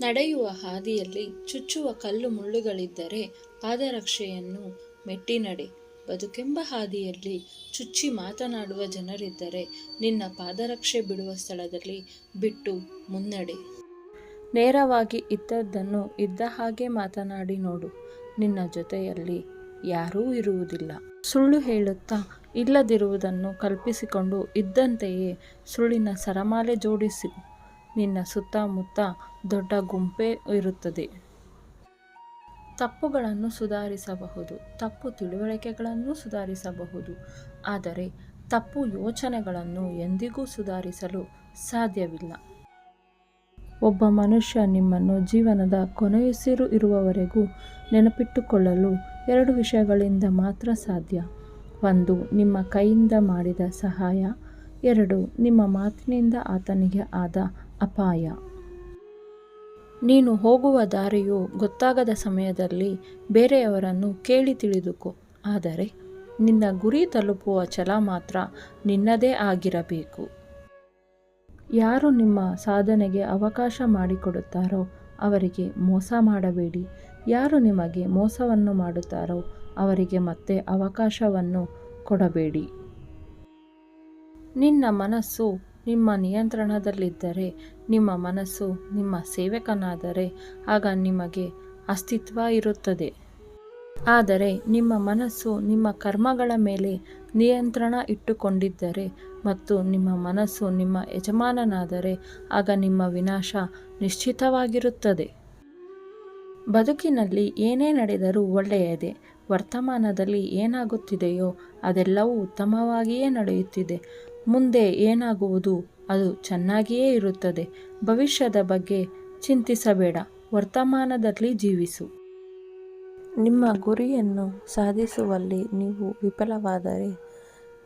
ನಡೆಯುವ ಹಾದಿಯಲ್ಲಿ ಚುಚ್ಚುವ ಕಲ್ಲು ಮುಳ್ಳುಗಳಿದ್ದರೆ ಪಾದರಕ್ಷೆಯನ್ನು ಮೆಟ್ಟಿ ನಡೆ. ಬದುಕೆಂಬ ಹಾದಿಯಲ್ಲಿ ಚುಚ್ಚಿ ಮಾತನಾಡುವ ಜನರಿದ್ದರೆ ನಿನ್ನ ಪಾದರಕ್ಷೆ ಬಿಡುವ ಸ್ಥಳದಲ್ಲಿ ಬಿಟ್ಟು ಮುನ್ನಡೆ. ನೇರವಾಗಿ ಇದ್ದದ್ದನ್ನು ಇದ್ದ ಹಾಗೆ ಮಾತನಾಡಿ ನೋಡು. ನಿನ್ನ ಜೊತೆಯಲ್ಲಿ ಯಾರೂ ಇರುವುದಿಲ್ಲ. ಸುಳ್ಳು ಹೇಳುತ್ತಾ ಇಲ್ಲದಿರುವುದನ್ನು ಕಲ್ಪಿಸಿಕೊಂಡು ಇದ್ದಂತೆಯೇ ಸುಳ್ಳಿನ ಸರಮಾಲೆ ಜೋಡಿಸು. ನಿನ್ನ ಸುತ್ತಮುತ್ತ ದೊಡ್ಡ ಗುಂಪೇ ಇರುತ್ತದೆ. ತಪ್ಪುಗಳನ್ನು ಸುಧಾರಿಸಬಹುದು, ತಪ್ಪು ತಿಳುವಳಿಕೆಗಳನ್ನು ಸುಧಾರಿಸಬಹುದು, ಆದರೆ ತಪ್ಪು ಯೋಚನೆಗಳನ್ನು ಎಂದಿಗೂ ಸುಧಾರಿಸಲು ಸಾಧ್ಯವಿಲ್ಲ. ಒಬ್ಬ ಮನುಷ್ಯ ನಿಮ್ಮನ್ನು ಜೀವನದ ಕೊನೆಯುಸಿರು ಇರುವವರೆಗೂ ನೆನಪಿಟ್ಟುಕೊಳ್ಳಲು 2 ವಿಷಯಗಳಿಂದ ಮಾತ್ರ ಸಾಧ್ಯ. 1. ನಿಮ್ಮ ಕೈಯಿಂದ ಮಾಡಿದ ಸಹಾಯ. 2. ನಿಮ್ಮ ಮಾತಿನಿಂದ ಆತನಿಗೆ ಆದ ಅಪಾಯ. ನೀನು ಹೋಗುವ ದಾರಿಯು ಗೊತ್ತಾಗದ ಸಮಯದಲ್ಲಿ ಬೇರೆಯವರನ್ನು ಕೇಳಿ ತಿಳಿದುಕೋ. ಆದರೆ ನಿನ್ನ ಗುರಿ ತಲುಪುವ ಛಲ ಮಾತ್ರ ನಿನ್ನದೇ ಆಗಿರಬೇಕು. ಯಾರು ನಿಮ್ಮ ಸಾಧನೆಗೆ ಅವಕಾಶ ಮಾಡಿಕೊಡುತ್ತಾರೋ ಅವರಿಗೆ ಮೋಸ ಮಾಡಬೇಡಿ. ಯಾರು ನಿಮಗೆ ಮೋಸವನ್ನು ಮಾಡುತ್ತಾರೋ ಅವರಿಗೆ ಮತ್ತೆ ಅವಕಾಶವನ್ನು ಕೊಡಬೇಡಿ. ನಿನ್ನ ಮನಸ್ಸು ನಿಮ್ಮ ನಿಯಂತ್ರಣದಲ್ಲಿದ್ದರೆ, ನಿಮ್ಮ ಮನಸ್ಸು ನಿಮ್ಮ ಸೇವಕನಾದರೆ ಆಗ ನಿಮಗೆ ಅಸ್ತಿತ್ವ ಇರುತ್ತದೆ. ಆದರೆ ನಿಮ್ಮ ಮನಸ್ಸು ನಿಮ್ಮ ಕರ್ಮಗಳ ಮೇಲೆ ನಿಯಂತ್ರಣ ಇಟ್ಟುಕೊಂಡಿದ್ದರೆ ಮತ್ತು ನಿಮ್ಮ ಮನಸ್ಸು ನಿಮ್ಮ ಯಜಮಾನನಾದರೆ ಆಗ ನಿಮ್ಮ ವಿನಾಶ ನಿಶ್ಚಿತವಾಗಿರುತ್ತದೆ. ಬದುಕಿನಲ್ಲಿ ಏನೇ ನಡೆದರೂ ಒಳ್ಳೆಯದೇ. ವರ್ತಮಾನದಲ್ಲಿ ಏನಾಗುತ್ತಿದೆಯೋ ಅದೆಲ್ಲವೂ ಉತ್ತಮವಾಗಿಯೇ ನಡೆಯುತ್ತಿದೆ. ಮುಂದೆ ಏನಾಗುವುದು ಅದು ಚೆನ್ನಾಗಿಯೇ ಇರುತ್ತದೆ. ಭವಿಷ್ಯದ ಬಗ್ಗೆ ಚಿಂತಿಸಬೇಡ, ವರ್ತಮಾನದಲ್ಲಿ ಜೀವಿಸು. ನಿಮ್ಮ ಗುರಿಯನ್ನು ಸಾಧಿಸುವಲ್ಲಿ ನೀವು ವಿಫಲವಾದರೆ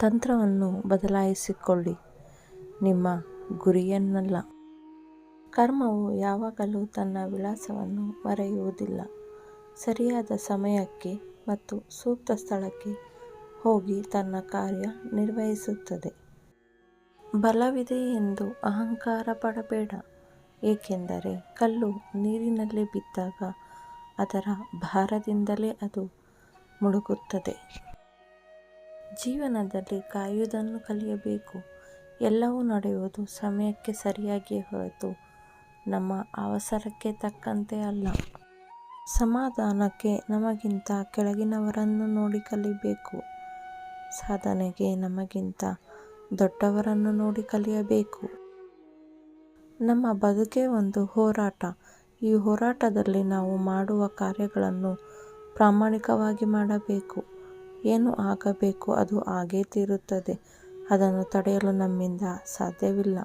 ತಂತ್ರವನ್ನು ಬದಲಾಯಿಸಿಕೊಳ್ಳಿ, ನಿಮ್ಮ ಗುರಿಯನ್ನಲ್ಲ. ಕರ್ಮವು ಯಾವಾಗಲೂ ತನ್ನ ವಿಳಾಸವನ್ನು ಮರೆಯುವುದಿಲ್ಲ. ಸರಿಯಾದ ಸಮಯಕ್ಕೆ ಮತ್ತು ಸೂಕ್ತ ಸ್ಥಳಕ್ಕೆ ಹೋಗಿ ತನ್ನ ಕಾರ್ಯ ನಿರ್ವಹಿಸುತ್ತದೆ. ಬಲವಿದೆ ಎಂದು ಅಹಂಕಾರ ಪಡಬೇಡ, ಏಕೆಂದರೆ ಕಲ್ಲು ನೀರಿನಲ್ಲಿ ಬಿದ್ದಾಗ ಅದರ ಭಾರದಿಂದಲೇ ಅದು ಮುಳುಗುತ್ತದೆ. ಜೀವನದಲ್ಲಿ ಕಾಯುವುದನ್ನು ಕಲಿಯಬೇಕು. ಎಲ್ಲವೂ ನಡೆಯುವುದು ಸಮಯಕ್ಕೆ ಸರಿಯಾಗಿಯೇ ಹೊರತು ನಮ್ಮ ಅವಸರಕ್ಕೆ ತಕ್ಕಂತೆ ಅಲ್ಲ. ಸಮಾಧಾನಕ್ಕೆ ನಮಗಿಂತ ಕೆಳಗಿನವರನ್ನು ನೋಡಿ ಕಲಿಯಬೇಕು. ಸಾಧನೆಗೆ ನಮಗಿಂತ ದೊಡ್ಡವರನ್ನು ನೋಡಿ ಕಲಿಯಬೇಕು. ನಮ್ಮ ಬದುಕೇ ಒಂದು ಹೋರಾಟ. ಈ ಹೋರಾಟದಲ್ಲಿ ನಾವು ಮಾಡುವ ಕಾರ್ಯಗಳನ್ನು ಪ್ರಾಮಾಣಿಕವಾಗಿ ಮಾಡಬೇಕು. ಏನು ಆಗಬೇಕು ಅದು ಆಗೇ ತೀರುತ್ತದೆ. ಅದನ್ನು ತಡೆಯಲು ನಮ್ಮಿಂದ ಸಾಧ್ಯವಿಲ್ಲ.